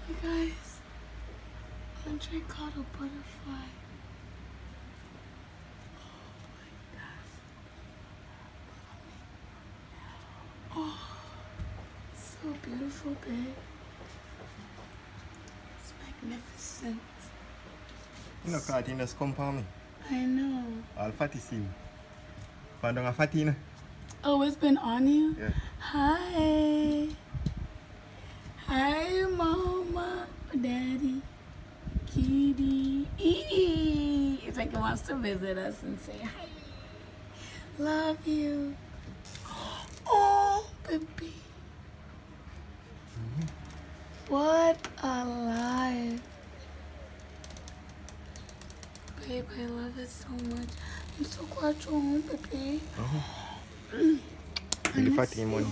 You guys, Andre caught a butterfly. Oh, so beautiful, babe. It's magnificent. You know, Katina, come for me. I know. All fatty sim. Found a Fatina. Oh, it's been on you? Yeah. Hi. Hi, Mama, Daddy, Kitty. It's like it wants to visit us and say hi. Love you. Oh, baby. What a life. Babe, I love it so much. I'm so glad you're home, baby. And the fatty money.